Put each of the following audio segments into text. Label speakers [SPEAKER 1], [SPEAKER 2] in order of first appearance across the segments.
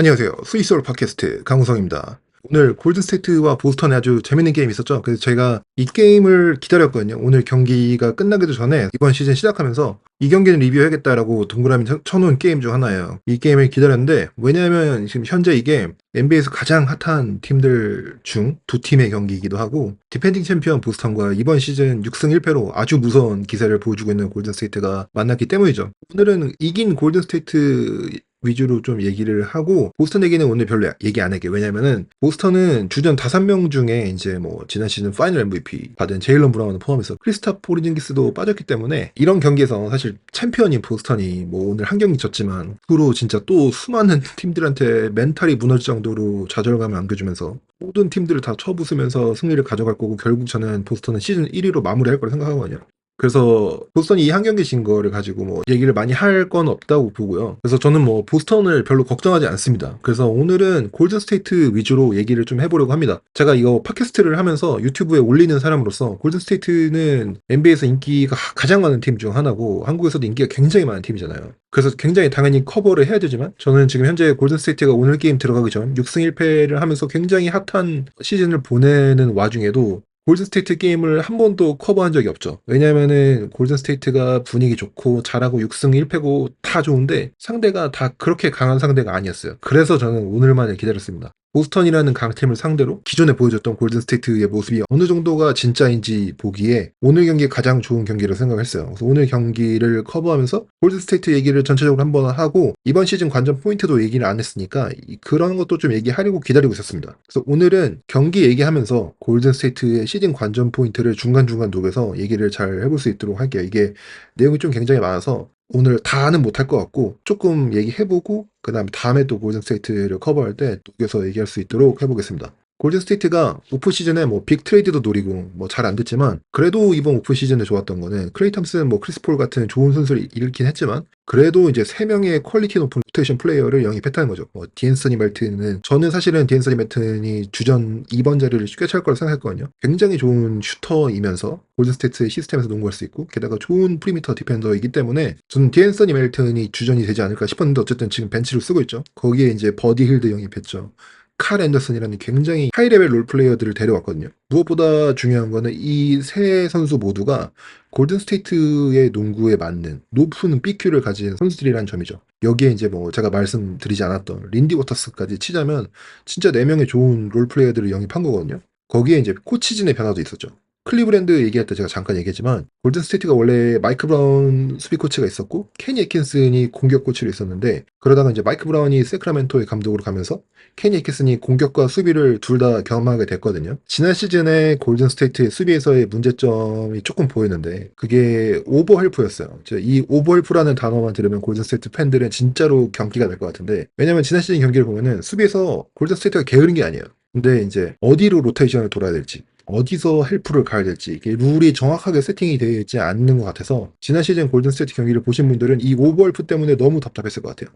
[SPEAKER 1] 안녕하세요. 스위스올 팟캐스트 강우성입니다. 오늘 골든스테이트와 보스턴에 아주 재밌는 게임이 있었죠. 그래서 제가 이 게임을 기다렸거든요. 오늘 경기가 끝나기도 전에 이번 시즌 시작하면서 이 경기는 리뷰해야겠다라고 동그라미 쳐놓은 게임 중 하나예요. 이 게임을 기다렸는데 왜냐하면 지금 현재 이게 NBA에서 가장 핫한 팀들 중 두 팀의 경기이기도 하고 디펜딩 챔피언 보스턴과 이번 시즌 6승 1패로 아주 무서운 기세를 보여주고 있는 골든스테이트가 만났기 때문이죠. 오늘은 이긴 골든스테이트 위주로 좀 얘기를 하고 보스턴 얘기는 오늘 별로 얘기 안 할게요. 왜냐면은 보스턴은 주전 5명 중에 이제 뭐 지난 시즌 파이널 MVP 받은 제일런 브라운을 포함해서 크리스탑 포르징기스도 빠졌기 때문에 이런 경기에서 사실 챔피언인 보스턴이 뭐 오늘 한 경기 졌지만 그로 진짜 또 수많은 팀들한테 멘탈이 무너질 정도로 좌절감을 안겨주면서 모든 팀들을 다 쳐부수면서 승리를 가져갈 거고 결국 저는 보스턴은 시즌 1위로 마무리할 거라 생각하거든요. 그래서 보스턴이 이 한 경기 진 거를 가지고 뭐 얘기를 많이 할 건 없다고 보고요. 그래서 저는 뭐 보스턴을 별로 걱정하지 않습니다. 그래서 오늘은 골든스테이트 위주로 얘기를 좀 해보려고 합니다. 제가 이거 팟캐스트를 하면서 유튜브에 올리는 사람으로서 골든스테이트는 NBA에서 인기가 가장 많은 팀 중 하나고 한국에서도 인기가 굉장히 많은 팀이잖아요. 그래서 굉장히 당연히 커버를 해야 되지만 저는 지금 현재 골든스테이트가 오늘 게임 들어가기 전 6승 1패를 하면서 굉장히 핫한 시즌을 보내는 와중에도 골든스테이트 게임을 한 번도 커버한 적이 없죠. 왜냐면은 골든스테이트가 분위기 좋고 잘하고 6승 1패고 다 좋은데 상대가 다 그렇게 강한 상대가 아니었어요. 그래서 저는 오늘만을 기다렸습니다. 보스턴이라는 강팀을 상대로 기존에 보여줬던 골든스테이트의 모습이 어느 정도가 진짜인지 보기에 오늘 경기가 가장 좋은 경기라고 생각했어요. 그래서 오늘 경기를 커버하면서 골든스테이트 얘기를 전체적으로 한번 하고 이번 시즌 관전 포인트도 얘기를 안 했으니까 그런 것도 좀 얘기하려고 기다리고 있었습니다. 그래서 오늘은 경기 얘기하면서 골든스테이트의 시즌 관전 포인트를 중간중간 녹여서 얘기를 잘 해볼 수 있도록 할게요. 이게 내용이 좀 굉장히 많아서 오늘 다는 못할 것 같고 조금 얘기해보고 그 다음에 다음에 또 골든스테이트를 커버할 때 녹여서 얘기할 수 있도록 해보겠습니다. 골든스테이트가 오프 시즌에 뭐 빅 트레이드도 노리고 뭐 잘 안 됐지만 그래도 이번 오프 시즌에 좋았던 거는 클레이 탐슨 뭐 크리스 폴 같은 좋은 선수를 잃긴 했지만 그래도 이제 3명의 퀄리티 높은 로테이션 플레이어를 영입했다는 거죠. 뭐 디앤서니 멜튼은 저는 사실은 디앤서니 멜튼이 주전 2번 자리를 쉽게 찰 거라 생각했거든요. 굉장히 좋은 슈터이면서 골든스테이트의 시스템에서 농구할 수 있고 게다가 좋은 프리미터 디펜더이기 때문에 저는 디앤서니 멜튼이 주전이 되지 않을까 싶었는데 어쨌든 지금 벤치를 쓰고 있죠. 거기에 이제 버디 힐드 영입했죠. 칼 앤더슨이라는 굉장히 하이레벨 롤플레이어들을 데려왔거든요. 무엇보다 중요한 거는 이 세 선수 모두가 골든스테이트의 농구에 맞는 높은 BQ를 가진 선수들이라는 점이죠. 여기에 이제 뭐 제가 말씀드리지 않았던 린디 워터스까지 치자면 진짜 4명의 좋은 롤플레이어들을 영입한 거거든요. 거기에 이제 코치진의 변화도 있었죠. 클리브랜드 얘기할 때 제가 잠깐 얘기했지만 골든스테이트가 원래 마이크 브라운 수비 코치가 있었고 케니 애킨슨이 공격 코치로 있었는데 그러다가 이제 마이크 브라운이 세크라멘토의 감독으로 가면서 케니 애킨슨이 공격과 수비를 둘 다 겸하게 됐거든요. 지난 시즌에 골든스테이트의 수비에서의 문제점이 조금 보였는데 그게 오버헬프였어요. 이 오버헬프라는 단어만 들으면 골든스테이트 팬들은 진짜로 경기가 될 것 같은데 왜냐면 지난 시즌 경기를 보면은 수비에서 골든스테이트가 게으른 게 아니에요. 근데 이제 어디로 로테이션을 돌아야 될지 어디서 헬프를 가야 될지 이게 룰이 정확하게 세팅이 되어 있지 않는 것 같아서 지난 시즌 골든스테이트 경기를 보신 분들은 이 오버헬프 때문에 너무 답답했을 것 같아요.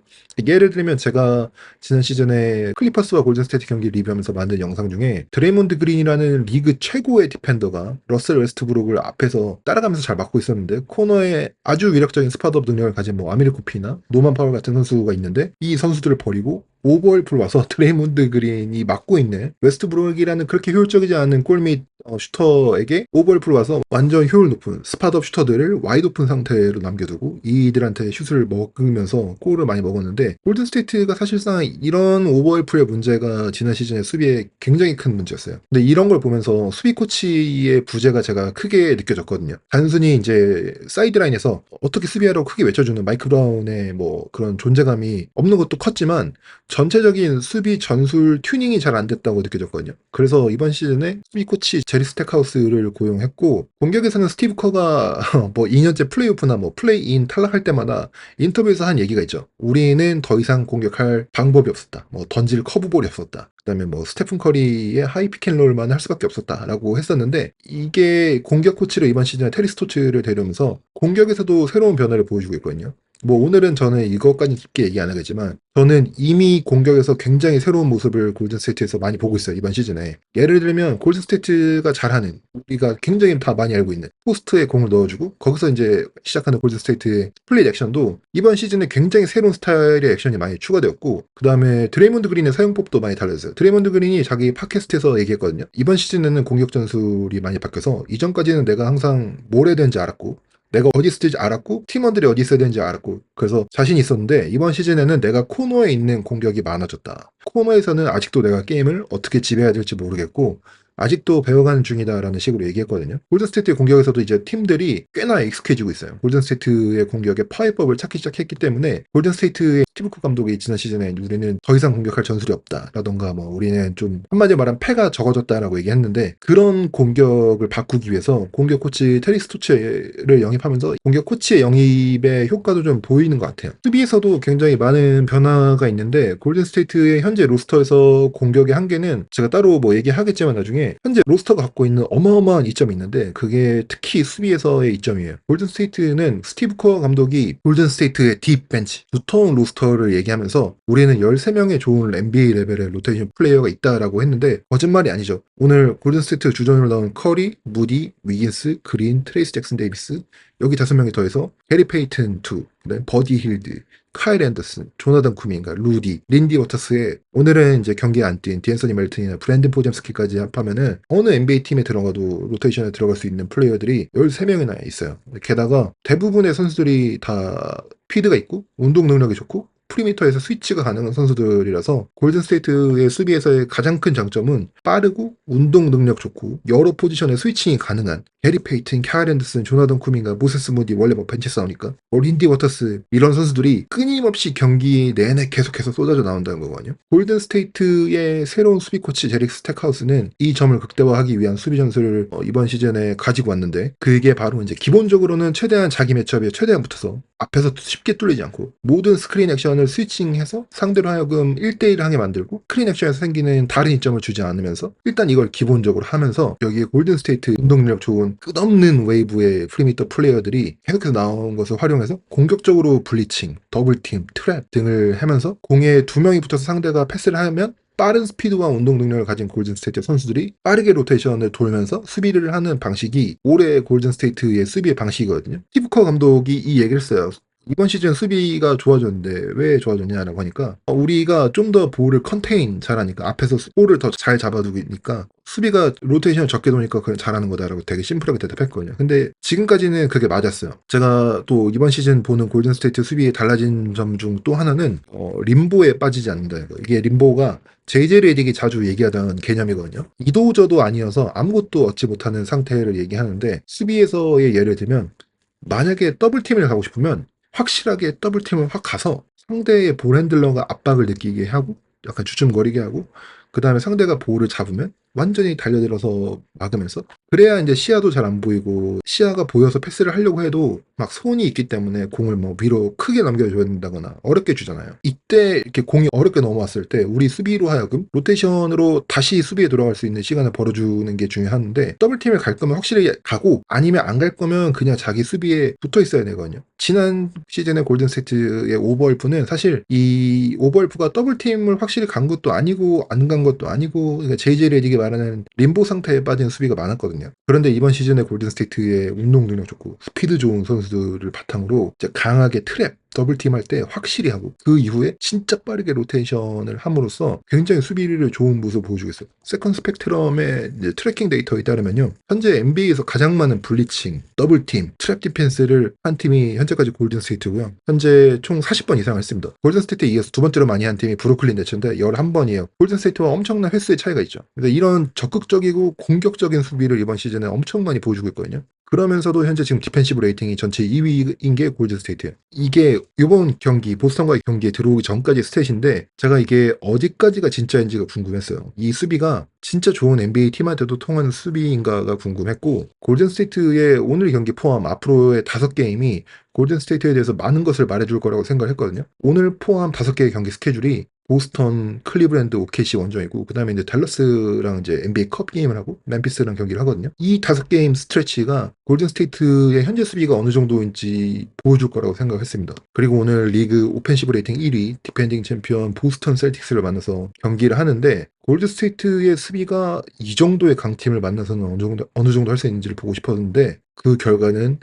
[SPEAKER 1] 예를 들면 제가 지난 시즌에 클리퍼스와 골든스테이트 경기 리뷰하면서 만든 영상 중에 드레이몬드 그린이라는 리그 최고의 디펜더가 러셀 웨스트브룩을 앞에서 따라가면서 잘 막고 있었는데 코너에 아주 위력적인 스팟업 능력을 가진 뭐 아미르 코피나 노만 파월 같은 선수가 있는데 이 선수들을 버리고 오버헬프로 와서 드레이몬드 그린이 막고 있는 웨스트브룩이라는 그렇게 효율적이지 않은 골밑 슈터에게 오버헬프로 와서 완전 효율 높은 스팟업 슈터들을 와이드 오픈 상태로 남겨두고 이들한테 슛을 먹으면서 골을 많이 먹었는데 골든스테이트가 사실상 이런 오버헬프의 문제가 지난 시즌의 수비에 굉장히 큰 문제였어요. 근데 이런 걸 보면서 수비 코치의 부재가 제가 크게 느껴졌거든요. 단순히 이제 사이드라인에서 어떻게 수비하라고 크게 외쳐주는 마이크 브라운의 뭐 그런 존재감이 없는 것도 컸지만 전체적인 수비 전술 튜닝이 잘 안 됐다고 느껴졌거든요. 그래서 이번 시즌에 수비 코치 제리 스택하우스를 고용했고 공격에서는 스티브 커가 뭐 2년째 플레이오프나 뭐 플레이인 탈락할 때마다 인터뷰에서 한 얘기가 있죠. 우리는 더 이상 공격할 방법이 없었다. 뭐 던질 커브볼이 없었다. 그다음에 뭐 스테픈 커리의 하이 피켄롤만 할 수밖에 없었다라고 했었는데 이게 공격 코치로 이번 시즌에 테리 스토츠를 데려오면서 공격에서도 새로운 변화를 보여주고 있거든요. 뭐 오늘은 저는 이것까지 깊게 얘기 안 하겠지만 저는 이미 공격에서 굉장히 새로운 모습을 골든스테이트에서 많이 보고 있어요. 이번 시즌에. 예를 들면 골든스테이트가 잘하는, 우리가 굉장히 다 많이 알고 있는 포스트에 공을 넣어주고 거기서 이제 시작하는 골든스테이트의 스플릿 액션도 이번 시즌에 굉장히 새로운 스타일의 액션이 많이 추가되었고, 그 다음에 드레이몬드 그린의 사용법도 많이 달라졌어요. 드레이몬드 그린이 자기 팟캐스트에서 얘기했거든요. 이번 시즌에는 공격 전술이 많이 바뀌어서 이전까지는 내가 항상 뭘 해야 되는지 알았고 내가 어디 있을지 알았고 팀원들이 어디 있어야 되는지 알았고 그래서 자신이 있었는데, 이번 시즌에는 내가 코너에 있는 공격이 많아졌다. 코너에서는 아직도 내가 게임을 어떻게 지배해야 될지 모르겠고 아직도 배워가는 중이다라는 식으로 얘기했거든요. 골든스테이트의 공격에서도 이제 팀들이 꽤나 익숙해지고 있어요. 골든스테이트의 공격의 파이법을 찾기 시작했기 때문에 골든스테이트의 스티브 커 감독이 지난 시즌에 우리는 더 이상 공격할 전술이 없다라던가 뭐 우리는 좀 한마디로 말하면 패가 적어졌다라고 얘기했는데, 그런 공격을 바꾸기 위해서 공격 코치 테리 스토츠를 영입하면서 공격 코치의 영입의 효과도 좀 보이는 것 같아요. 수비에서도 굉장히 많은 변화가 있는데 골든스테이트의 현재 로스터에서 공격의 한계는 제가 따로 뭐 얘기하겠지만 나중에 현재 로스터가 갖고 있는 어마어마한 이점이 있는데 그게 특히 수비에서의 이점이에요. 골든스테이트는 스티브 커 감독이 골든스테이트의 딥벤치, 두터운 로스터를 얘기하면서 우리는 13명의 좋은 NBA 레벨의 로테이션 플레이어가 있다라고 했는데 거짓말이 아니죠. 오늘 골든스테이트 주전으로 나온 커리, 무디, 위긴스, 그린, 트레이스 잭슨 데이비스, 여기 5명이 더해서 게리 페이튼 2, 그다음에 버디 힐드, 카일 앤더슨, 조나단 쿠민가, 루디, 린디 워터스에 오늘은 이제 경기에 안 뛴 디앤서니 멜튼이나 브랜든 포잼스키까지 합하면은 어느 NBA 팀에 들어가도 로테이션에 들어갈 수 있는 플레이어들이 13명이나 있어요. 게다가 대부분의 선수들이 다 피드가 있고 운동 능력이 좋고 프리미터에서 스위치가 가능한 선수들이라서 골든스테이트의 수비에서의 가장 큰 장점은 빠르고 운동 능력 좋고 여러 포지션에 스위칭이 가능한 게리 페이튼, 카일 앤더슨, 조나단 쿠민가, 모세스 무디, 원래 뭐 벤치 싸우니까 린디 워터스 이런 선수들이 끊임없이 경기 내내 계속해서 쏟아져 나온다는 거거든요. 골든스테이트의 새로운 수비 코치 제릭 스택하우스는 이 점을 극대화하기 위한 수비 전술을 이번 시즌에 가지고 왔는데, 그게 바로 이제 기본적으로는 최대한 자기 매치업에 최대한 붙어서 앞에서 쉽게 뚫리지 않고 모든 스크린 액션을 스위칭해서 상대로 하여금 1대1 하게 만들고 스크린 액션에서 생기는 다른 이점을 주지 않으면서 일단 이걸 기본적으로 하면서 여기에 골든스테이트 운동력 좋은 끝없는 웨이브의 프리미터 플레이어들이 계속해서 나온 것을 활용해서 공격적으로 블리칭, 더블팀, 트랩 등을 하면서 공에 2명이 붙어서 상대가 패스를 하면 빠른 스피드와 운동 능력을 가진 골든스테이트 선수들이 빠르게 로테이션을 돌면서 수비를 하는 방식이 올해 골든스테이트의 수비의 방식이거든요. 스티브 커 감독이 이 얘기를 했어요. 이번 시즌 수비가 좋아졌는데 왜 좋아졌냐라고 하니까 우리가 좀 더 볼을 컨테인 잘하니까 앞에서 볼을 더 잘 잡아두니까 수비가 로테이션을 적게 도니까 그냥 잘하는 거다라고 되게 심플하게 대답했거든요. 근데 지금까지는 그게 맞았어요. 제가 또 이번 시즌 보는 골든스테이트 수비의 달라진 점 중 또 하나는 림보에 빠지지 않는다. 이게 림보가 JJ 레딕이 자주 얘기하던 개념이거든요. 이도저도 아니어서 아무것도 얻지 못하는 상태를 얘기하는데, 수비에서의 예를 들면 만약에 더블팀을 가고 싶으면 확실하게 더블팀을 확 가서 상대의 볼 핸들러가 압박을 느끼게 하고 약간 주춤거리게 하고 그 다음에 상대가 볼을 잡으면 완전히 달려들어서 막으면서, 그래야 이제 시야도 잘 안 보이고 시야가 보여서 패스를 하려고 해도 막 손이 있기 때문에 공을 뭐 위로 크게 넘겨줘야 된다거나 어렵게 주잖아요. 이때 이렇게 공이 어렵게 넘어왔을 때 우리 수비로 하여금 로테이션으로 다시 수비에 돌아갈 수 있는 시간을 벌어주는 게 중요한데, 더블팀을 갈 거면 확실히 가고 아니면 안 갈 거면 그냥 자기 수비에 붙어 있어야 되거든요. 지난 시즌의 골든스테이트의 오버월프는 사실 이 오버월프가 더블팀을 확실히 간 것도 아니고 안 간 것도 아니고, 그러니까 JJ 레딕이 말하는 림보 상태에 빠진 수비가 많았거든요. 그런데 이번 시즌에 골든스테이트의 운동 능력 좋고 스피드 좋은 선수들을 바탕으로 이제 강하게 트랩, 더블팀 할 때 확실히 하고 그 이후에 진짜 빠르게 로테이션을 함으로써 굉장히 수비를 좋은 모습을 보여주고 있어요. 세컨 스펙트럼의 이제 트래킹 데이터에 따르면요, 현재 NBA에서 가장 많은 블리칭, 더블팀, 트랩 디펜스를 한 팀이 현재까지 골든스테이트고요. 현재 총 40번 이상 했습니다. 골든스테이트에 이어서 두 번째로 많이 한 팀이 브루클린 네츠인데 11번이에요. 골든스테이트와 엄청난 횟수의 차이가 있죠. 그래서 이런 적극적이고 공격적인 수비를 이번 시즌에 엄청 많이 보여주고 있거든요. 그러면서도 현재 지금 디펜시브 레이팅이 전체 2위인 게 골든스테이트예요. 이게 이번 경기 보스턴과의 경기에 들어오기 전까지 스탯인데 제가 이게 어디까지가 진짜인지가 궁금했어요. 이 수비가 진짜 좋은 NBA 팀한테도 통하는 수비인가가 궁금했고, 골든스테이트의 오늘 경기 포함 앞으로의 5게임이 골든스테이트에 대해서 많은 것을 말해줄 거라고 생각했거든요. 오늘 포함 5개의 경기 스케줄이 보스턴, 클리브랜드, OKC 원정이고 그다음에 이제 댈러스랑 이제 NBA 컵 게임을 하고 멤피스랑 경기를 하거든요. 이 5게임 스트레치가 골든 스테이트의 현재 수비가 어느 정도인지 보여줄 거라고 생각했습니다. 그리고 오늘 리그 오펜시브 레이팅 1위 디펜딩 챔피언 보스턴 셀틱스를 만나서 경기를 하는데 골든 스테이트의 수비가 이 정도의 강팀을 만나서는 어느 정도 할 수 있는지를 보고 싶었는데 그 결과는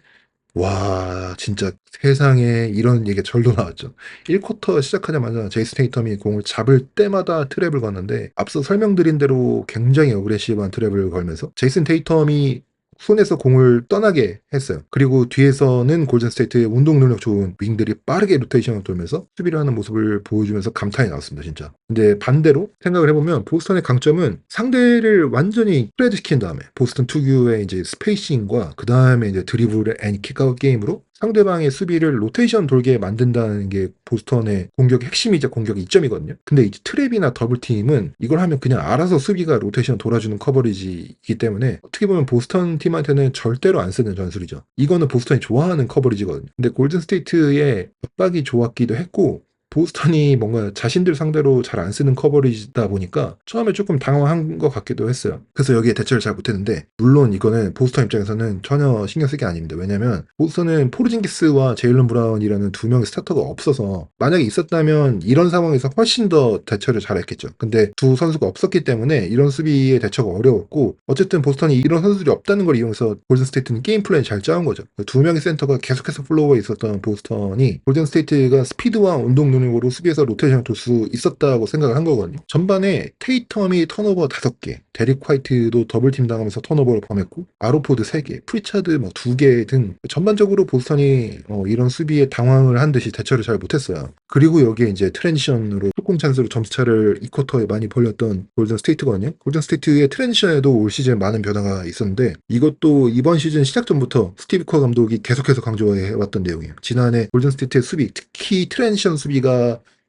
[SPEAKER 1] 와, 진짜 세상에 이런 얘기가 절로 나왔죠. 1쿼터 시작하자마자 제이슨 테이텀이 공을 잡을 때마다 트랩을 걷는데 앞서 설명드린 대로 굉장히 어그레시브한 트랩을 걸면서 제이슨 테이텀이 손에서 공을 떠나게 했어요. 그리고 뒤에서는 골든 스테이트의 운동 능력 좋은 윙들이 빠르게 로테이션을 돌면서 수비를 하는 모습을 보여주면서 감탄이 나왔습니다, 진짜. 근데 반대로 생각을 해보면 보스턴의 강점은 상대를 완전히 프레드 시킨 다음에 보스턴 특유의 이제 스페이싱과 그 다음에 이제 드리블 앤 킥아웃 게임으로 상대방의 수비를 로테이션 돌게 만든다는 게 보스턴의 공격의 핵심이자 공격의 이점이거든요. 근데 이제 트랩이나 더블팀은 이걸 하면 그냥 알아서 수비가 로테이션 돌아주는 커버리지이기 때문에 어떻게 보면 보스턴 팀한테는 절대로 안 쓰는 전술이죠. 이거는 보스턴이 좋아하는 커버리지거든요. 근데 골든 스테이트의 압박이 좋았기도 했고 보스턴이 뭔가 자신들 상대로 잘 안 쓰는 커버리지다 보니까 처음에 조금 당황한 것 같기도 했어요. 그래서 여기에 대처를 잘 못했는데 물론 이거는 보스턴 입장에서는 전혀 신경 쓸 게 아닙니다. 왜냐면 보스턴은 포르징기스와 제일런 브라운이라는 두 명의 스타터가 없어서 만약에 있었다면 이런 상황에서 훨씬 더 대처를 잘했겠죠. 근데 두 선수가 없었기 때문에 이런 수비의 대처가 어려웠고 어쨌든 보스턴이 이런 선수들이 없다는 걸 이용해서 골든 스테이트는 게임 플랜을 잘 짜온 거죠. 두 명의 센터가 계속해서 플로어에 있었던 보스턴이 골든 스테이트가 스피드와 운동 능력으로 수비에서 로테이션을 돌 수 있었다고 생각을 한 거거든요. 전반에 테이텀이 턴오버 5개, 데릭 화이트도 더블팀 당하면서 턴오버를 범했고 아로포드 3개, 프리차드 뭐 2개 등 전반적으로 보스턴이 이런 수비에 당황을 한 듯이 대처를 잘 못했어요. 그리고 여기에 이제 트랜지션으로 속공 찬스로 점수차를 2쿼터에 많이 벌렸던 골든 스테이트거든요. 골든 스테이트의 트랜지션에도 올 시즌 많은 변화가 있었는데 이것도 이번 시즌 시작 전부터 스티브 커 감독이 계속해서 강조해왔던 내용이에요. 지난해 골든 스테이트의 수비, 특히 트랜지션 수비가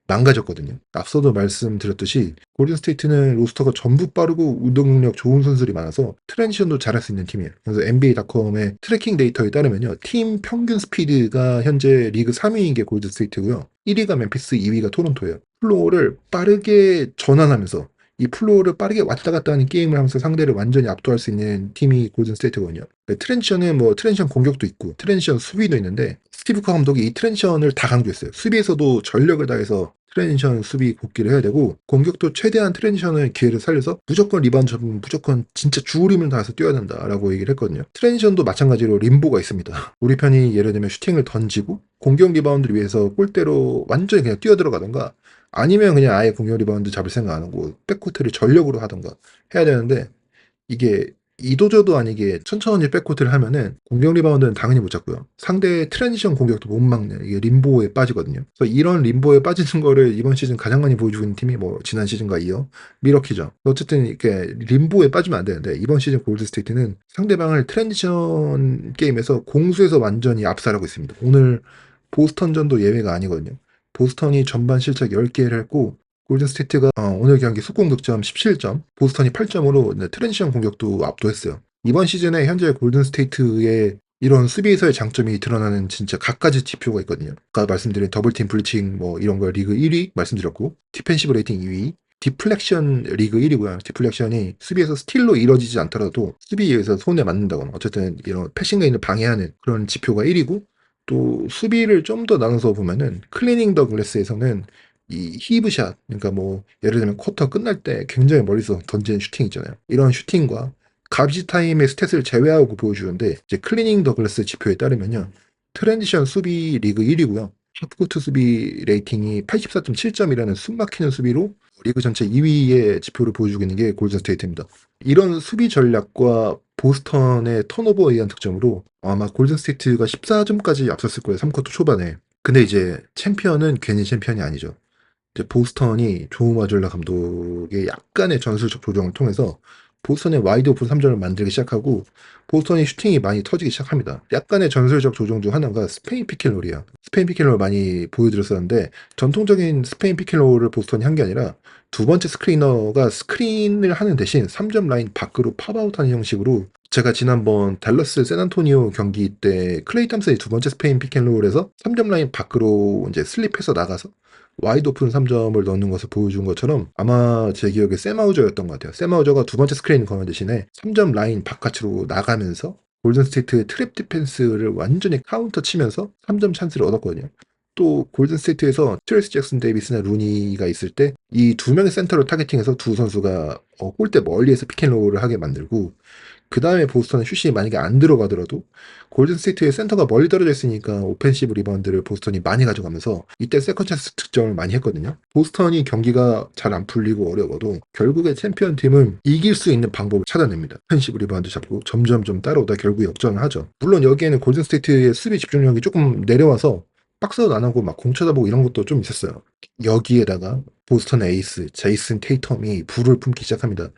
[SPEAKER 1] 망가졌거든요. 앞서도 말씀드렸듯이 골든 스테이트는 로스터가 전부 빠르고 운동 능력 좋은 선수들이 많아서 트랜지션도 잘할 수 있는 팀이에요. 그래서 NBA.com의 트래킹 데이터에 따르면요. 팀 평균 스피드가 현재 리그 3위인 게 골든 스테이트고요. 1위가 멤피스, 2위가 토론토예요. 플로어를 빠르게 전환하면서 이 플로어를 빠르게 왔다 갔다 하는 게임을 하면서 상대를 완전히 압도할 수 있는 팀이 골든 스테이트거든요. 트랜지션은 뭐 트랜지션 공격도 있고 트랜지션 수비도 있는데 스티브 커 감독이 이 트랜지션을 다 강조했어요. 수비에서도 전력을 다해서 트랜지션 수비 복귀를 해야 되고 공격도 최대한 트랜지션을 기회를 살려서 무조건 리바운드 잡으면 무조건 진짜 죽을 힘을 다해서 뛰어야 된다라고 얘기를 했거든요. 트랜지션도 마찬가지로 림보가 있습니다. 우리 편이 예를 들면 슈팅을 던지고 공격 리바운드를 위해서 골대로 완전히 그냥 뛰어들어가던가 아니면 그냥 아예 공격 리바운드 잡을 생각 안 하고 백코트를 전력으로 하던가 해야 되는데 이게 이도저도 아니게 천천히 백코트를 하면은 공격 리바운드는 당연히 못 잡고요. 상대의 트랜지션 공격도 못 막는 이게 림보에 빠지거든요. 그래서 이런 림보에 빠지는 거를 이번 시즌 가장 많이 보여주고 있는 팀이 뭐 지난 시즌과 이어 미러키죠. 어쨌든 이렇게 림보에 빠지면 안 되는데 이번 시즌 골드 스테이트는 상대방을 트랜지션 게임에서 공수에서 완전히 압살하고 있습니다. 오늘 보스턴전도 예외가 아니거든요. 보스턴이 전반 실책 10개를 했고 골든 스테이트가 오늘 경기 속공 득점 17점, 보스턴이 8점으로 트랜지션 공격도 압도했어요. 이번 시즌에 현재 골든 스테이트의 이런 수비에서의 장점이 드러나는 진짜 각가지 지표가 있거든요. 아까 말씀드린 더블팀 블리칭 뭐 이런 거 리그 1위 말씀드렸고 디펜시브 레이팅 2위, 디플렉션 리그 1위고요. 디플렉션이 수비에서 스틸로 이뤄지지 않더라도 수비에서 손에 맞는다거나 어쨌든 이런 패싱 레인을 방해하는 그런 지표가 1위고 또 수비를 좀 더 나눠서 보면은 클리닝 더 글래스에서는 이 히브샷, 그러니까 뭐 예를 들면 쿼터 끝날 때 굉장히 멀리서 던지는 슈팅 있잖아요. 이런 슈팅과 가비지 타임의 스탯을 제외하고 보여주는데 이제 클리닝 더 글래스 지표에 따르면요. 트랜지션 수비 리그 1위고요. 하프코트 수비 레이팅이 84.7점이라는 숨막히는 수비로 리그 전체 2위의 지표를 보여주고 있는 게 골든 스테이트입니다. 이런 수비 전략과 보스턴의 턴오버에 의한 득점으로 아마 골든 스테이트가 14점까지 앞섰을 거예요. 3쿼터 초반에. 근데 이제 챔피언은 괜히 챔피언이 아니죠. 이제 보스턴이 조우 마졸라 감독의 약간의 전술적 조정을 통해서 보스턴의 와이드 오픈 3점을 만들기 시작하고 보스턴이 슈팅이 많이 터지기 시작합니다. 약간의 전술적 조정 중 하나가 스페인 피켈롤이야. 스페인 피켈롤 많이 보여드렸었는데 전통적인 스페인 피켈롤을 보스턴이 한 게 아니라 두 번째 스크리너가 스크린을 하는 대신 3점 라인 밖으로 팝아웃하는 형식으로 제가 지난번 댈러스 샌안토니오 경기 때 클레이 탐슨이 두 번째 스페인 피켈롤에서 3점 라인 밖으로 이제 슬립해서 나가서 와이드 오픈 3점을 넣는 것을 보여준 것처럼 아마 제 기억에 세마우저였던 것 같아요. 세마우저가 두 번째 스크린 거는 대신에 3점 라인 바깥으로 나가면서 골든스테이트의 트랩 디펜스를 완전히 카운터 치면서 3점 찬스를 얻었거든요. 또 골든스테이트에서 트레이스 잭슨 데이비스나 루니가 있을 때 이 두 명의 센터를 타겟팅해서 두 선수가 골대 멀리에서 피켄롤을 하게 만들고, 그 다음에 보스턴은 슛이 만약에 안 들어가더라도 골든스테이트의 센터가 멀리 떨어져 있으니까 오펜시브 리바운드를 보스턴이 많이 가져가면서 이때 세컨 찬스 득점을 많이 했거든요. 보스턴이 경기가 잘 안 풀리고 어려워도 결국에 챔피언 팀은 이길 수 있는 방법을 찾아냅니다. 오펜시브 리바운드 잡고 점점 좀 따라오다 결국 역전을 하죠. 물론 여기에는 골든스테이트의 수비 집중력이 조금 내려와서 박스아웃 안 하고 막 공 쳐다보고 이런 것도 좀 있었어요. 여기에다가 보스턴 에이스 제이슨 테이텀이 불을 품기 시작합니다.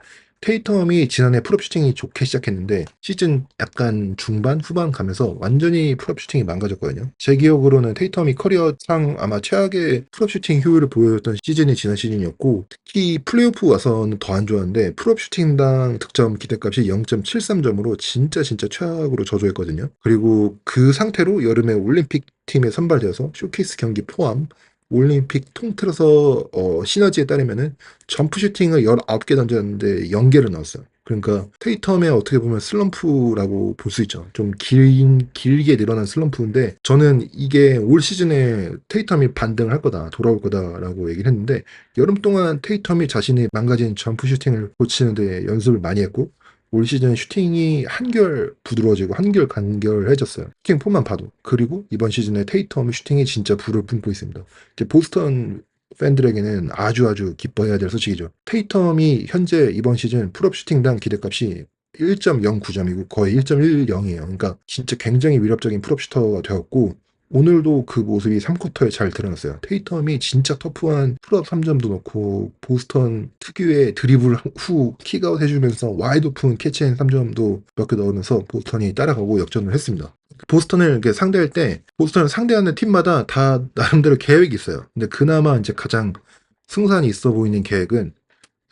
[SPEAKER 1] 테이텀이 지난해 풀업 슈팅이 좋게 시작했는데 시즌 약간 중반 후반 가면서 완전히 풀업 슈팅이 망가졌거든요. 제 기억으로는 테이텀이 커리어상 아마 최악의 풀업 슈팅 효율을 보여줬던 시즌이 지난 시즌이었고, 특히 플레이오프 와서는 더 안 좋았는데 풀업 슈팅당 득점 기대값이 0.73점으로 진짜 최악으로 저조했거든요. 그리고 그 상태로 여름에 올림픽 팀에 선발되어서 쇼케이스 경기 포함 올림픽 통틀어서 시너지에 따르면은 점프 슈팅을 19개 던졌는데 0개를 넣었어요. 그러니까 테이텀의 어떻게 보면 슬럼프라고 볼 수 있죠. 좀 길게 늘어난 슬럼프인데, 저는 이게 올 시즌에 테이텀이 반등을 할 거다, 돌아올 거다라고 얘기를 했는데, 여름 동안 테이텀이 자신이 망가진 점프 슈팅을 고치는데 연습을 많이 했고, 올 시즌 슈팅이 한결 부드러워지고 한결 간결해졌어요. 슈팅 폼만 봐도. 그리고 이번 시즌에 테이텀 슈팅이 진짜 불을 품고 있습니다. 보스턴 팬들에게는 아주 기뻐해야 될 소식이죠. 테이텀이 현재 이번 시즌 풀업 슈팅당 기대값이 1.09점이고 거의 1.10이에요. 그러니까 진짜 굉장히 위협적인 풀업 슈터가 되었고, 오늘도 그 모습이 3쿼터에 잘 드러났어요. 테이텀이 진짜 터프한 풀업 3점도 넣고, 보스턴 특유의 드리블 후 킥아웃 해주면서 와이드 오픈 캐치앤 3점도 몇 개 넣으면서 보스턴이 따라가고 역전을 했습니다. 보스턴을 이렇게 상대할 때 보스턴을 상대하는 팀마다 다 나름대로 계획이 있어요. 근데 그나마 이제 가장 승산이 있어 보이는 계획은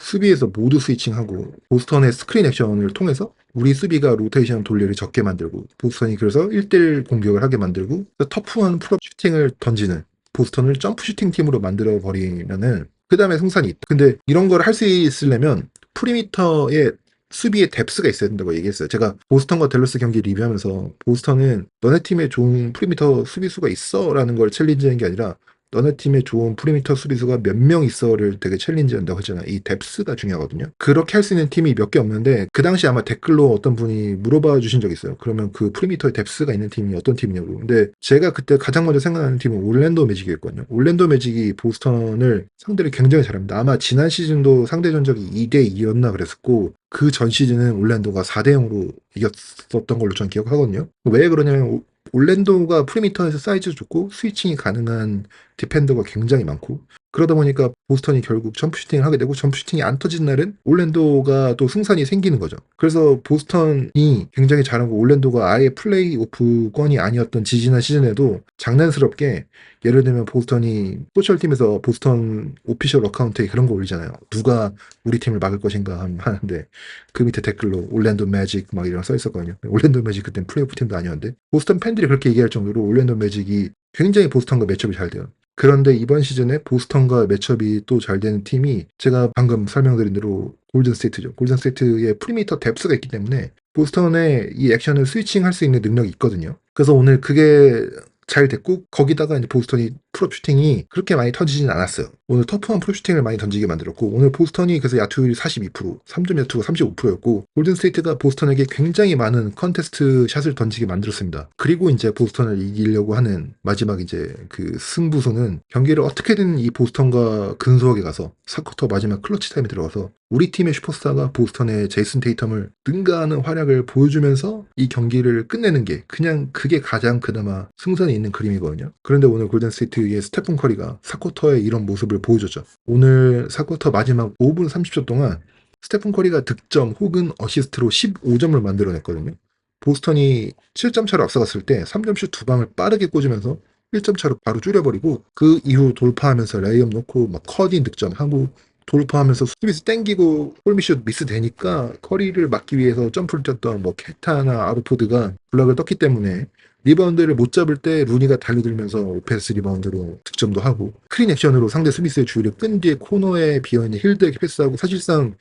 [SPEAKER 1] 수비에서 모두 스위칭하고 보스턴의 스크린 액션을 통해서 우리 수비가 로테이션 돌 일을 적게 만들고, 보스턴이 그래서 1대1 공격을 하게 만들고 터프한 풀업 슈팅을 던지는 보스턴을 점프 슈팅 팀으로 만들어 버리면은 그 다음에 승산이 있다. 근데 이런 걸 할 수 있으려면 프리미터의 수비의 뎁스가 있어야 된다고 얘기했어요. 제가 보스턴과 댈러스 경기 리뷰하면서 보스턴은 너네 팀에 좋은 프리미터 수비수가 있어 라는 걸 챌린지하는 게 아니라 너네 팀에 좋은 프리미터 수비수가 몇 명 있어를 되게 챌린지한다고 했잖아. 이 뎁스가 중요하거든요. 그렇게 할 수 있는 팀이 몇 개 없는데, 그 당시 아마 댓글로 어떤 분이 물어봐 주신 적 있어요. 그러면 그 프리미터의 뎁스가 있는 팀이 어떤 팀이냐고. 근데 제가 그때 가장 먼저 생각나는 팀은 올랜도 매직이었거든요. 올랜도 매직이 보스턴을 상대를 굉장히 잘합니다. 아마 지난 시즌도 상대 전적이 2대2였나 그랬었고, 그 전 시즌은 올랜도가 4대0으로 이겼었던 걸로 저는 기억하거든요. 왜 그러냐면 올랜도가 프리미터에서 사이즈도 좋고 스위칭이 가능한 디펜더가 굉장히 많고, 그러다 보니까 보스턴이 결국 점프슈팅을 하게 되고, 점프슈팅이 안 터진 날은 올랜도가 또 승산이 생기는 거죠. 그래서 보스턴이 굉장히 잘하고 올랜도가 아예 플레이오프권이 아니었던 지지난 시즌에도 장난스럽게, 예를 들면 보스턴이 소셜팀에서 보스턴 오피셜 어카운트에 그런 거 올리잖아요. 누가 우리 팀을 막을 것인가 하는데 그 밑에 댓글로 올랜도 매직 막 이런 써 있었거든요. 올랜도 매직 그땐 플레이오프 팀도 아니었는데 보스턴 팬들이 그렇게 얘기할 정도로 올랜도 매직이 굉장히 보스턴과 매첩이 잘 돼요. 그런데 이번 시즌에 보스턴과 매첩이 또 잘 되는 팀이 제가 방금 설명드린 대로 골든스테이트죠. 골든스테이트의 프리미터 뎁스가 있기 때문에 보스턴의 이 액션을 스위칭할 수 있는 능력이 있거든요. 그래서 오늘 그게 잘 됐고, 거기다가 이제 보스턴이 풀업 슈팅이 그렇게 많이 터지진 않았어요. 오늘 터프한 풀업 슈팅을 많이 던지게 만들었고, 오늘 보스턴이 그래서 야투율이 42%, 3점 야투가 35%였고, 골든스테이트가 보스턴에게 굉장히 많은 컨테스트 샷을 던지게 만들었습니다. 그리고 이제 보스턴을 이기려고 하는 마지막 이제 그 승부수는, 경기를 어떻게든 이 보스턴과 근소하게 가서 4쿼터 마지막 클러치 타임에 들어가서 우리 팀의 슈퍼스타가 보스턴의 제이슨 테이텀을 능가하는 활약을 보여주면서 이 경기를 끝내는 게, 그냥 그게 가장 그나마 승산이 있는 그림이거든요. 그런데 오늘 골든스테이트의 스테픈 커리가 4쿼터에 이런 모습을 보여줬죠. 오늘 4쿼터 마지막 5분 30초 동안 스테픈 커리가 득점 혹은 어시스트로 15점을 만들어냈거든요. 보스턴이 7점 차로 앞서갔을 때 3점 슛 2방을 빠르게 꽂으면서 1점 차로 바로 줄여버리고, 그 이후 돌파하면서 레이업 넣고 막 커딩 득점하고 돌파하면서 수비수 땡기고 홀미슛 미스 되니까 커리를 막기 위해서 점프를 뛰었던 뭐 케타나 아르포드가 블락을 떴기 때문에 리바운드를 못 잡을 때 루니가 달려들면서 오펜스 리바운드로 득점도 하고 스크린 액션으로 상대 수비수의 주의를 끈 뒤에 코너에 비어있는 힐드에게 패스하고 사실상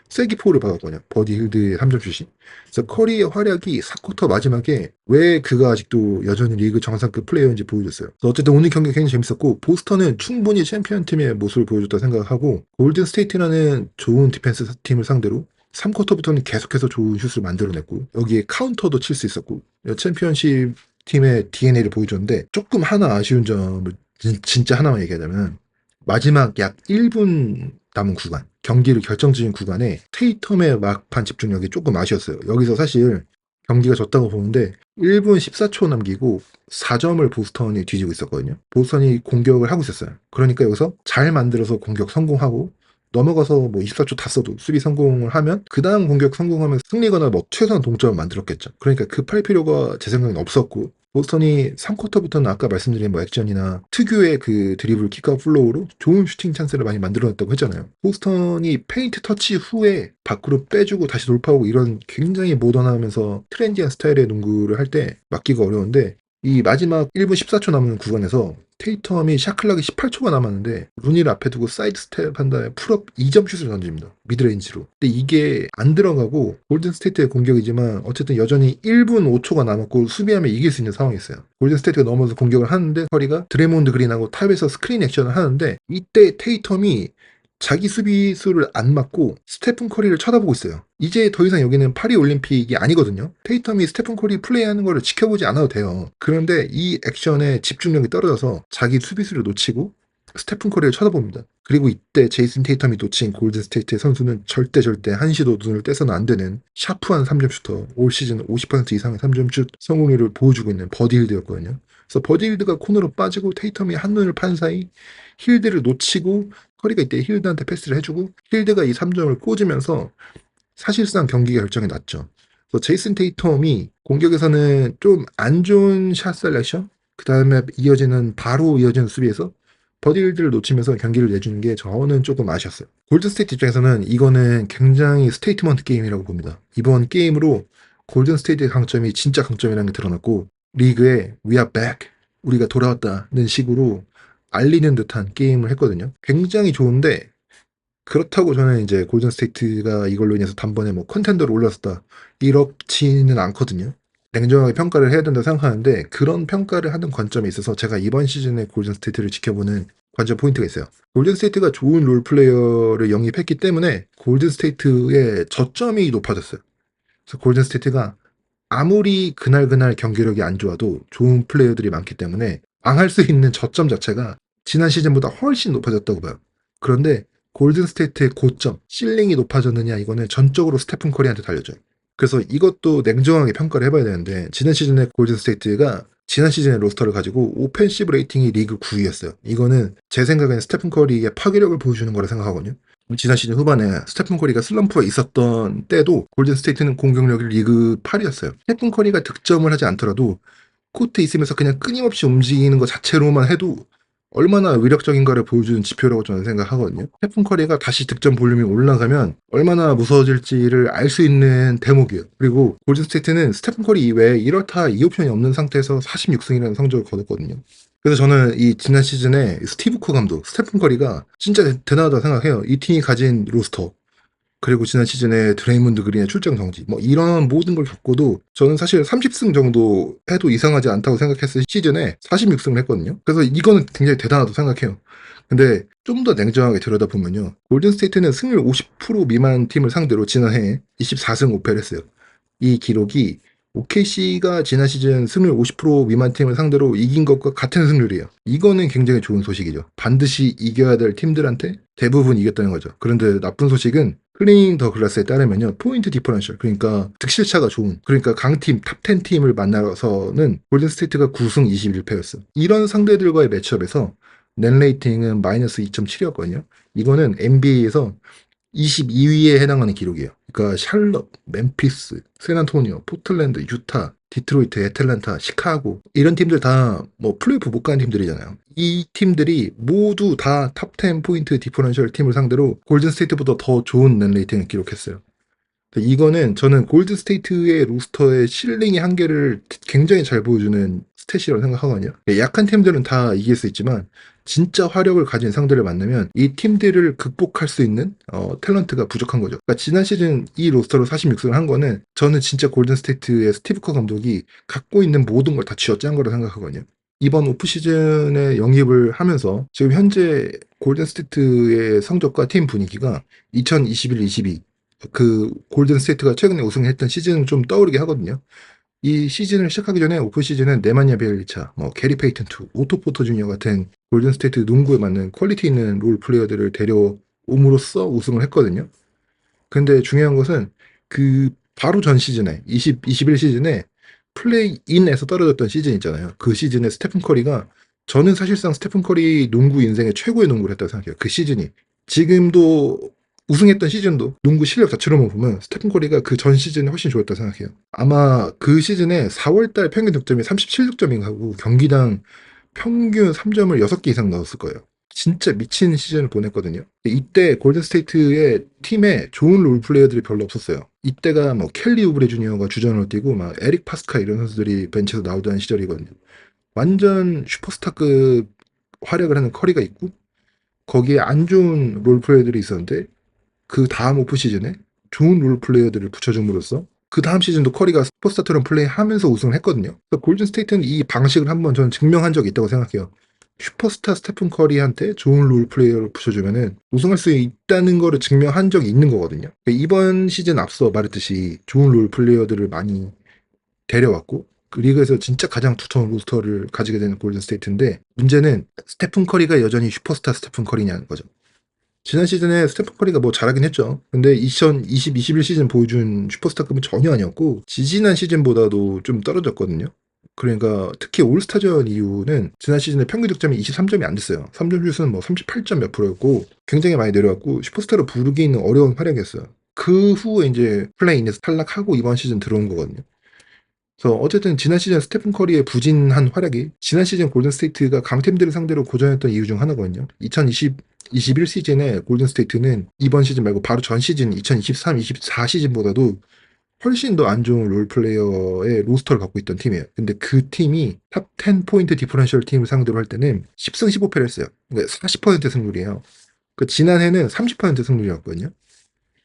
[SPEAKER 1] 쐐기포를 받았거든요. 버디 힐드의 3점 슛이. 그래서 커리의 활약이 4쿼터 마지막에 왜 그가 아직도 여전히 리그 정상급 플레이어인지 보여줬어요. 그래서 어쨌든 오늘 경기 굉장히 재밌었고 보스턴은 충분히 챔피언 팀의 모습을 보여줬다 생각하고 골든 스테이트라는 좋은 디펜스 팀을 상대로 3쿼터부터는 계속해서 좋은 슛을 만들어냈고 여기에 카운터도 칠 수 있었고 챔피언십 팀의 DNA를 보여줬는데 조금 하나 아쉬운 점을 진짜 하나만 얘기하자면 마지막 약 1분 남은 구간 경기를 결정적인 구간에 테이텀의 막판 집중력이 조금 아쉬웠어요. 여기서 사실 경기가 졌다고 보는데 1분 14초 남기고 4점을 보스턴이 뒤지고 있었거든요. 보스턴이 공격을 하고 있었어요. 그러니까 여기서 잘 만들어서 공격 성공하고 넘어가서 뭐 24초 다 써도 수비 성공을 하면 그 다음 공격 성공하면 승리거나 뭐 최소한 동점을 만들었겠죠. 그러니까 급할 필요가 제 생각엔 없었고 보스턴이 3쿼터부터는 아까 말씀드린 뭐 액션이나 특유의 그 드리블 킥아웃 플로우로 좋은 슈팅 찬스를 많이 만들어냈다고 했잖아요. 보스턴이 페인트 터치 후에 밖으로 빼주고 다시 돌파하고 이런 굉장히 모던하면서 트렌디한 스타일의 농구를 할 때 막기가 어려운데 이 마지막 1분 14초 남은 구간에서 테이텀이 샤클락이 18초가 남았는데 루니를 앞에 두고 사이드 스텝 한 다음에 풀업 2점 슛을 던집니다. 미드레인지로. 근데 이게 안 들어가고 골든 스테이트의 공격이지만 어쨌든 여전히 1분 5초가 남았고 수비하면 이길 수 있는 상황이었어요. 골든 스테이트가 넘어서 공격을 하는데 커리가 드레몬드 그린하고 탑에서 스크린 액션을 하는데 이때 테이텀이 자기 수비수를 안 맞고 스테픈 커리를 쳐다보고 있어요. 이제 더 이상 여기는 파리 올림픽이 아니거든요. 테이텀이 스테픈 커리 플레이하는 거를 지켜보지 않아도 돼요. 그런데 이 액션에 집중력이 떨어져서 자기 수비수를 놓치고 스테픈 커리를 쳐다봅니다. 그리고 이때 제이슨 테이텀이 놓친 골든 스테이트의 선수는 절대 한시도 눈을 떼서는 안 되는 샤프한 3점 슈터, 올 시즌 50% 이상의 3점 슛 성공률을 보여주고 있는 버디 힐드였거든요. 그래서 버디 힐드가 코너로 빠지고 테이텀이 한눈을 판 사이 힐드를 놓치고 커리가 이때 힐드한테 패스를 해주고 힐드가 이 3점을 꽂으면서 사실상 경기 결정이 났죠. 그래서 제이슨 테이텀이 공격에서는 좀 안 좋은 샷 셀렉션 그 다음에 바로 이어지는 수비에서 버디힐드를 놓치면서 경기를 내주는 게 저는 조금 아쉬웠어요. 골든스테이트 입장에서는 이거는 굉장히 스테이트먼트 게임이라고 봅니다. 이번 게임으로 골든스테이트의 강점이 진짜 강점이라는 게 드러났고 리그에 We are back, 우리가 돌아왔다는 식으로 알리는 듯한 게임을 했거든요. 굉장히 좋은데 그렇다고 저는 이제 골든스테이트가 이걸로 인해서 단번에 뭐 컨텐더로 올랐었다 이렇지는 않거든요. 냉정하게 평가를 해야 된다고 생각하는데 그런 평가를 하는 관점에 있어서 제가 이번 시즌에 골든스테이트를 지켜보는 관전 포인트가 있어요. 골든스테이트가 좋은 롤플레이어를 영입했기 때문에 골든스테이트의 저점이 높아졌어요. 그래서 골든스테이트가 아무리 그날 경기력이 안 좋아도 좋은 플레이어들이 많기 때문에 망할 수 있는 저점 자체가 지난 시즌보다 훨씬 높아졌다고 봐요. 그런데 골든스테이트의 고점, 실링이 높아졌느냐 이거는 전적으로 스테픈 커리한테 달려져요. 그래서 이것도 냉정하게 평가를 해봐야 되는데 지난 시즌에 골든스테이트가 지난 시즌의 로스터를 가지고 오펜시브 레이팅이 리그 9위였어요. 이거는 제 생각에는 스테픈 커리의 파괴력을 보여주는 거라 생각하거든요. 지난 시즌 후반에 스테픈 커리가 슬럼프가 있었던 때도 골든스테이트는 공격력이 리그 8위였어요. 스테픈 커리가 득점을 하지 않더라도 코트에 있으면서 그냥 끊임없이 움직이는 것 자체로만 해도 얼마나 위력적인가를 보여주는 지표라고 저는 생각하거든요. 스테픈 커리가 다시 득점 볼륨이 올라가면 얼마나 무서워질지를 알 수 있는 대목이에요. 그리고 골든스테이트는 스테픈 커리 이외에 이렇다 2옵션이 없는 상태에서 46승이라는 성적을 거뒀거든요. 그래서 저는 이 지난 시즌에 스티브 커 감독, 스테픈 커리가 진짜 대단하다고 생각해요. 이 팀이 가진 로스터, 그리고 지난 시즌에 드레이몬드 그린의 출장 정지, 뭐 이런 모든 걸 겪고도 저는 사실 30승 정도 해도 이상하지 않다고 생각했을 시즌에 46승을 했거든요. 그래서 이거는 굉장히 대단하다고 생각해요. 근데 좀 더 냉정하게 들여다보면요. 골든스테이트는 승률 50% 미만 팀을 상대로 지난해 24승 5패를 했어요. 이 기록이 OKC가 지난 시즌 승률 50% 미만 팀을 상대로 이긴 것과 같은 승률이에요. 이거는 굉장히 좋은 소식이죠. 반드시 이겨야 될 팀들한테 대부분 이겼다는 거죠. 그런데 나쁜 소식은 클리닝 더 글라스에 따르면요. 포인트 디퍼런셜, 그러니까 득실차가 좋은, 그러니까 강팀, 탑 10 팀을 만나서는 골든스테이트가 9승 21패였어. 이런 상대들과의 매치업에서 넷 레이팅은 마이너스 2.7이었거든요. 이거는 NBA에서 22위에 해당하는 기록이에요. 그러니까 샬럿, 멤피스, 샌안토니오, 포틀랜드, 유타, 디트로이트, 애틀랜타, 시카고 이런 팀들 다 뭐 플레이오프 못 가는 팀들이잖아요. 이 팀들이 모두 다 탑 10 포인트 디퍼런셜 팀을 상대로 골든 스테이트보다 더 좋은 넷 레이팅을 기록했어요. 이거는 저는 골드 스테이트의 로스터의 실링의 한계를 굉장히 잘 보여주는 스탯이라고 생각하거든요. 약한 팀들은 다 이길 수 있지만 진짜 화력을 가진 상대를 만나면 이 팀들을 극복할 수 있는 탤런트가 부족한 거죠. 그러니까 지난 시즌 이 로스터로 46승을 한 거는 저는 진짜 골든 스테이트의 스티브 커 감독이 갖고 있는 모든 걸 다 쥐어짠 거라고 생각하거든요. 이번 오프 시즌에 영입을 하면서 지금 현재 골든 스테이트의 성적과 팀 분위기가 2021-22 그 골든 스테이트가 최근에 우승했던 시즌을 좀 떠오르게 하거든요. 이 시즌을 시작하기 전에 오픈 시즌은 네마냐 비엘리차, 게리 페이튼 2, 오토 포터 주니어 같은 골든 스테이트 농구에 맞는 퀄리티 있는 롤 플레이어들을 데려옴으로써 우승을 했거든요. 근데 중요한 것은 그 바로 전 시즌에 21 시즌에 플레이인에서 떨어졌던 시즌 있잖아요. 그 시즌에 스테픈 커리가 저는 사실상 스테픈 커리 농구 인생의 최고의 농구를 했다고 생각해요. 그 시즌이. 지금도 우승했던 시즌도 농구 실력 자체로만 보면 스테픈 커리가 그 전 시즌에 훨씬 좋았다고 생각해요. 아마 그 시즌에 4월달 평균 득점이 37득점인가 하고 경기당 평균 3점을 6개 이상 넣었을 거예요. 진짜 미친 시즌을 보냈거든요. 이때 골든스테이트의 팀에 좋은 롤플레이어들이 별로 없었어요. 이때가 뭐 켈리 우브레 주니어가 주전으로 뛰고 막 에릭 파스카 이런 선수들이 벤치에서 나오던 시절이거든요. 완전 슈퍼스타급 활약을 하는 커리가 있고 거기에 안 좋은 롤플레이어들이 있었는데 그 다음 오프 시즌에 좋은 롤플레이어들을 붙여줌으로써 그 다음 시즌도 커리가 슈퍼스타처럼 플레이하면서 우승을 했거든요. 골든 스테이트는 이 방식을 한번 저는 증명한 적이 있다고 생각해요. 슈퍼스타 스테픈 커리한테 좋은 롤 플레이어를 붙여주면은 우승할 수 있다는 거를 증명한 적이 있는 거거든요. 이번 시즌 앞서 말했듯이 좋은 롤 플레이어들을 많이 데려왔고 그 리그에서 진짜 가장 두터운 로스터를 가지게 되는 골든 스테이트인데 문제는 스테픈 커리가 여전히 슈퍼스타 스테픈 커리냐는 거죠. 지난 시즌에 스테픈 커리가 뭐 잘하긴 했죠. 근데 2020-21 시즌 보여준 슈퍼스타급은 전혀 아니었고 지지난 시즌보다도 좀 떨어졌거든요. 그러니까 특히 올스타전 이후는 지난 시즌에 평균 득점이 23점이 안 됐어요. 3점 슛은 뭐 38점 몇 프로였고 굉장히 많이 내려왔고 슈퍼스타로 부르기는 어려운 활약이었어요. 그 후에 이제 플레이인에서 탈락하고 이번 시즌 들어온 거거든요. 그래서 어쨌든 지난 시즌 스테픈 커리의 부진한 활약이 지난 시즌 골든 스테이트가 강팀들을 상대로 고전했던 이유 중 하나거든요. 2021 시즌에 골든 스테이트는 이번 시즌 말고 바로 전 시즌 2023-24 시즌보다도 훨씬 더 안 좋은 롤 플레이어의 로스터를 갖고 있던 팀이에요. 근데 그 팀이 탑 10 포인트 디퍼런셜 팀을 상대로 할 때는 10승 15패를 했어요. 그러니까 40% 승률이에요. 그 지난해는 30% 승률이었거든요.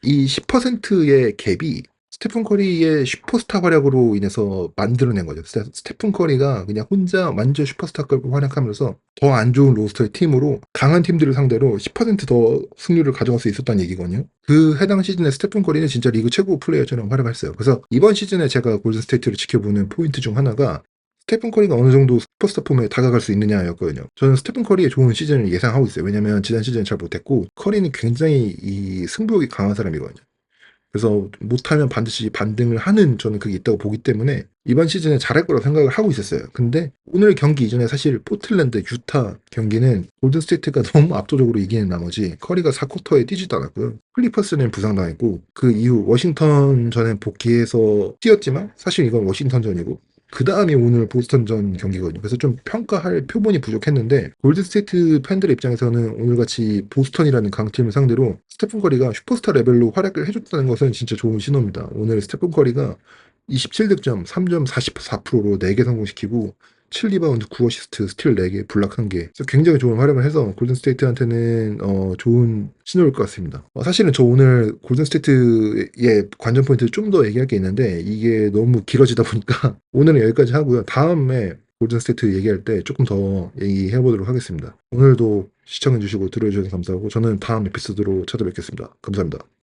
[SPEAKER 1] 이 10%의 갭이 스테픈 커리의 슈퍼스타 활약으로 인해서 만들어낸 거죠. 스테픈 커리가 그냥 혼자 완전 슈퍼스타급으로 활약하면서 더 안 좋은 로스터의 팀으로 강한 팀들을 상대로 10%더 승률을 가져갈 수 있었다는 얘기거든요. 그 해당 시즌에 스테픈 커리는 진짜 리그 최고 플레이어처럼 활약했어요. 그래서 이번 시즌에 제가 골든 스테이트를 지켜보는 포인트 중 하나가 스테픈 커리가 어느 정도 슈퍼스타 폼에 다가갈 수 있느냐였거든요. 저는 스테픈 커리의 좋은 시즌을 예상하고 있어요. 왜냐면 지난 시즌은 잘 못했고 커리는 굉장히 이 승부욕이 강한 사람이거든요. 그래서 못하면 반드시 반등을 하는 저는 그게 있다고 보기 때문에 이번 시즌에 잘할 거라고 생각을 하고 있었어요. 근데 오늘 경기 이전에 사실 포틀랜드, 유타 경기는 골든스테이트가 너무 압도적으로 이기는 나머지 커리가 4쿼터에 뛰지도 않았고요. 클리퍼스는 부상당했고 그 이후 워싱턴 전에 복귀해서 뛰었지만 사실 이건 워싱턴전이고 그 다음이 오늘 보스턴전 경기거든요. 그래서 좀 평가할 표본이 부족했는데 골든스테이트 팬들 입장에서는 오늘같이 보스턴이라는 강팀을 상대로 스테픈 커리가 슈퍼스타 레벨로 활약을 해줬다는 것은 진짜 좋은 신호입니다. 오늘 스테픈 커리가 27득점, 3점 44%로 4개 성공시키고 7리바운드, 9어시스트, 스틸 4개, 블락 1개. 그래서 굉장히 좋은 활약을 해서 골든스테이트한테는 좋은 신호일 것 같습니다. 사실은 저 오늘 골든스테이트의 관전 포인트 좀 더 얘기할 게 있는데 이게 너무 길어지다 보니까 오늘은 여기까지 하고요. 다음에 골든스테이트 얘기할 때 조금 더 얘기해 보도록 하겠습니다. 오늘도 시청해 주시고 들어주셔서 감사하고 저는 다음 에피소드로 찾아뵙겠습니다. 감사합니다.